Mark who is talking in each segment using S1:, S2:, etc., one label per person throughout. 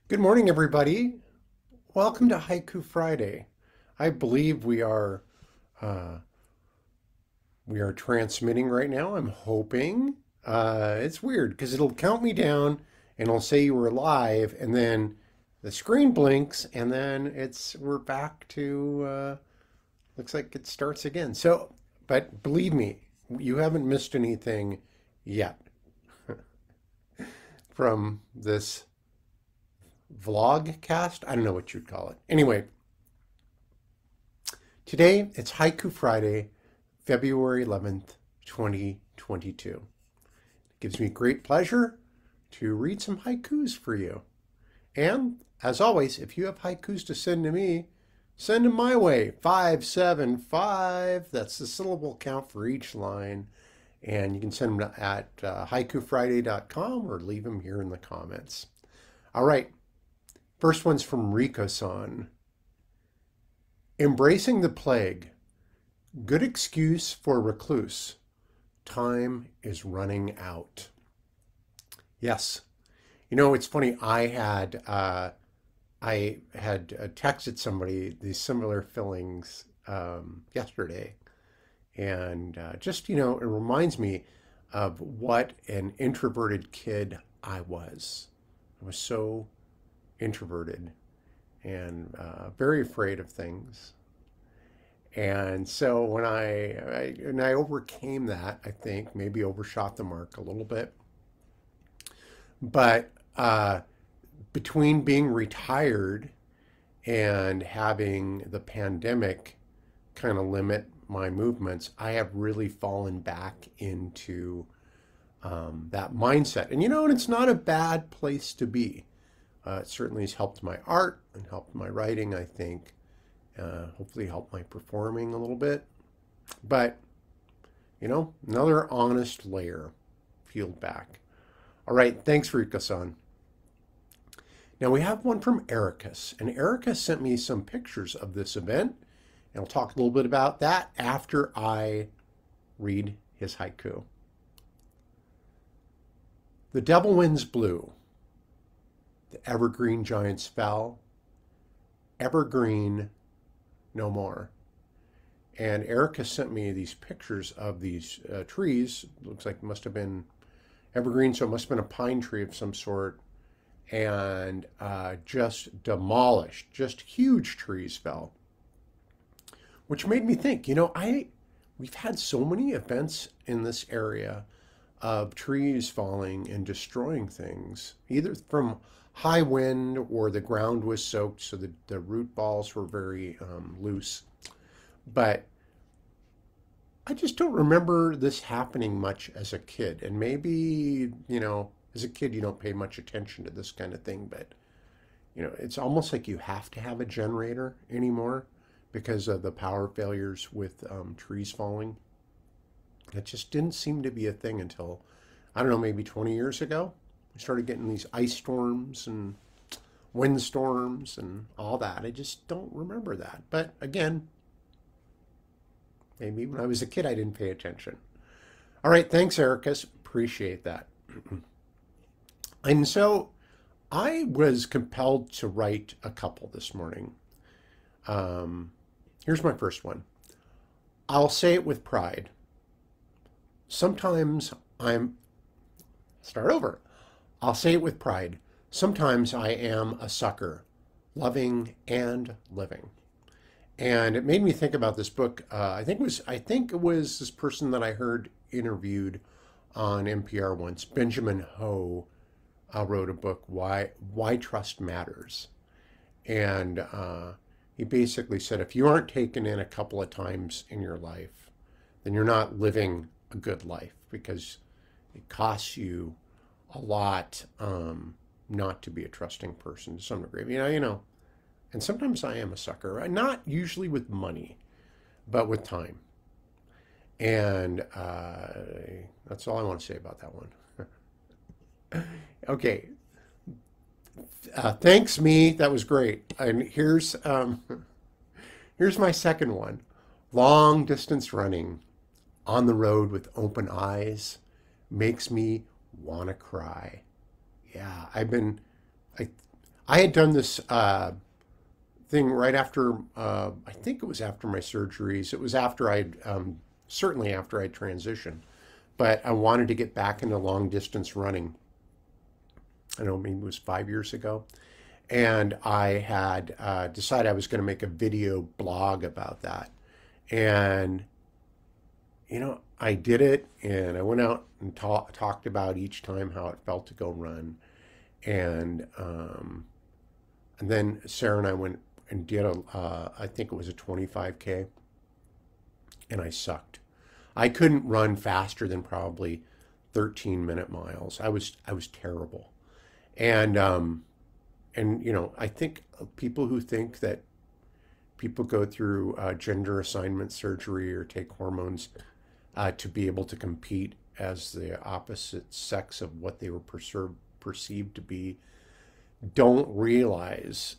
S1: Good morning, everybody. Welcome to Haiku Friday. I believe uh, we are transmitting right now. I'm hoping. It's weird because it'll count me down and it'll say you were live, and then the screen blinks, and then we're back to looks like it starts again. So, but believe me, you haven't missed anything yet from this vlog cast. I don't know what you'd call it. Anyway, today, it's Haiku Friday, February 11th, 2022. It gives me great pleasure to read some haikus for you. And as always, if you have haikus to send to me, send them my way. 575. That's the syllable count for each line. And you can send them at haikufriday.com or leave them here in the comments. All right. First one's from Rikosan. Embracing the plague. Good excuse for recluse. Time is running out. Yes. You know, it's funny. I had texted somebody these similar feelings yesterday, and just it reminds me of what an introverted kid I was. I was so introverted and very afraid of things. And so when I overcame that, I think maybe overshot the mark a little bit. But between being retired and having the pandemic kind of limit my movements, I have really fallen back into that mindset. And it's not a bad place to be. It certainly has helped my art and helped my writing, I think. Hopefully helped my performing a little bit. But, another honest layer peeled back. All right, thanks, Rikosan. Now we have one from Ericus, and Ericus sent me some pictures of this event, and I'll talk a little bit about that after I read his haiku. The devil winds blew. The evergreen giants fell. Evergreen no more. And Erica sent me these pictures of these trees. Looks like it must have been evergreen, so it must have been a pine tree of some sort. And just demolished. Just huge trees fell. Which made me think, we've had so many events in this area of trees falling and destroying things, either from high wind or the ground was soaked, so the root balls were very loose. But I just don't remember this happening much as a kid. And maybe, as a kid, you don't pay much attention to this kind of thing. But, it's almost like you have to have a generator anymore because of the power failures with trees falling. It just didn't seem to be a thing until, I don't know, maybe 20 years ago. We started getting these ice storms and windstorms and all that. I just don't remember that. But again, maybe when I was a kid, I didn't pay attention. All right, thanks, Ericus. Appreciate that. And so I was compelled to write a couple this morning. Here's my first one. I'll say it with pride. Sometimes start over. I'll say it with pride. Sometimes I am a sucker, loving and living. And it made me think about this book. I think it was this person that I heard interviewed on NPR once. Benjamin Ho wrote a book, Why Trust Matters, and he basically said if you aren't taken in a couple of times in your life, then you're not living a good life because it costs you a lot not to be a trusting person to some degree. And sometimes I am a sucker, right? Not usually with money, but with time. And that's all I want to say about that one. Okay. Thanks, me. That was great. And here's my second one. Long distance running on the road with open eyes makes me want to cry. Yeah, I I had done this thing right after, I think it was after my surgeries. It was after I'd, certainly after I transitioned, but I wanted to get back into long distance running. I don't know, maybe it was 5 years ago. And I had decided I was going to make a video blog about that. And, I did it and I went out and talked about each time how it felt to go run. And, um, and then Sarah and I went and did I think it was a 25K, and I sucked. I couldn't run faster than probably 13-minute miles. I was terrible. And I think people who think that people go through gender assignment surgery or take hormones to be able to compete as the opposite sex of what they were perceived to be don't realize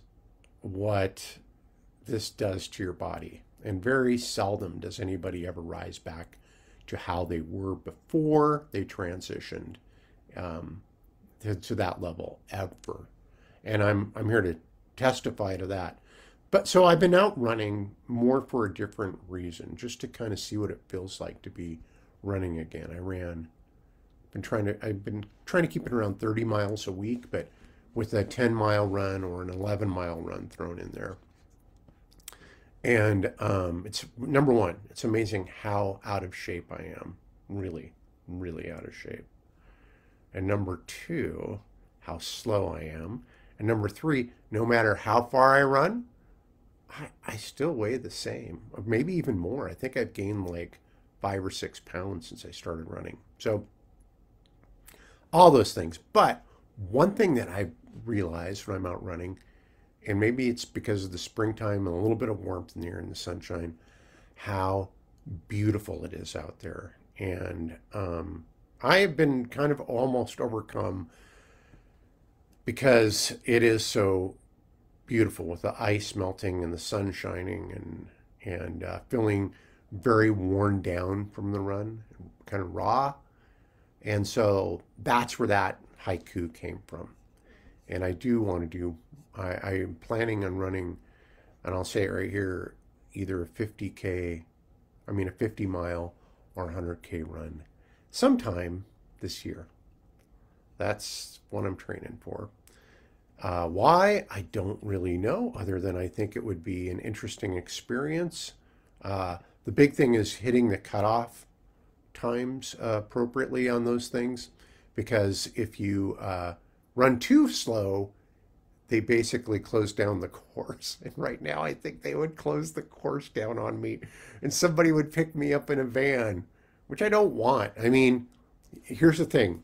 S1: what this does to your body. And very seldom does anybody ever rise back to how they were before they transitioned um, to that level ever. And I'm here to testify to that. But so I've been out running more for a different reason, just to kind of see what it feels like to be running again. I've been trying to keep it around 30 miles a week, but with a 10-mile run or an 11-mile run thrown in there. And it's number one, it's amazing how out of shape I am. Really, really out of shape. And number two, how slow I am. And number three, no matter how far I run, I still weigh the same, or maybe even more. I think I've gained like 5 or 6 pounds since I started running. So all those things. But one thing that I realized when I'm out running, and maybe it's because of the springtime and a little bit of warmth in the air and the sunshine, how beautiful it is out there. And I have been kind of almost overcome because it is so beautiful with the ice melting and the sun shining and feeling very worn down from the run, kind of raw. And so that's where that haiku came from. And I do want to do, I am planning on running, and I'll say it right here, either a 50K, a 50 mile or 100K run sometime this year. That's what I'm training for. Why? I don't really know, other than I think it would be an interesting experience. The big thing is hitting the cutoff times appropriately on those things, because if you run too slow, they basically close down the course. And right now, I think they would close the course down on me, and somebody would pick me up in a van, which I don't want. Here's the thing.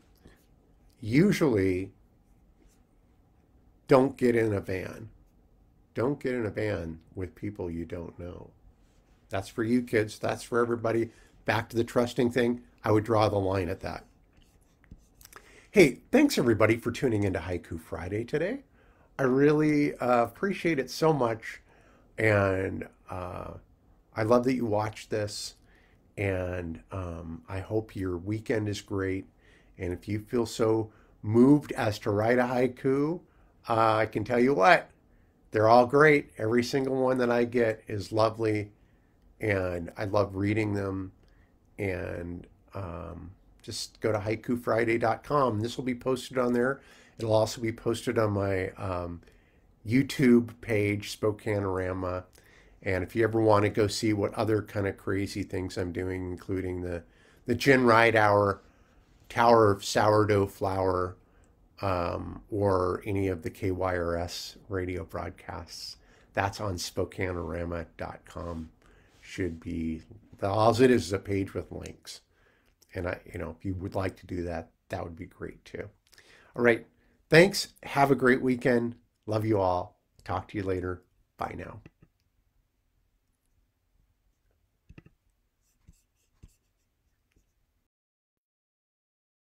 S1: Usually, don't get in a van. Don't get in a van with people you don't know. That's for you kids. That's for everybody. Back to the trusting thing. I would draw the line at that. Hey, thanks everybody for tuning into Haiku Friday today. I really appreciate it so much. And I love that you watched this. And I hope your weekend is great. And if you feel so moved as to write a haiku, I can tell you what, they're all great. Every single one that I get is lovely. And I love reading them. And just go to haikufriday.com. This will be posted on there. It'll also be posted on my YouTube page, Spokanorama. And if you ever want to go see what other kind of crazy things I'm doing, including the Gin Ride Hour, Tower of Sourdough Flour, or any of the KYRS radio broadcasts, that's on Spokanorama.com. Should be, all it is a page with links. And if you would like to do that, that would be great too. All right. Thanks. Have a great weekend. Love you all. Talk to you later. Bye now.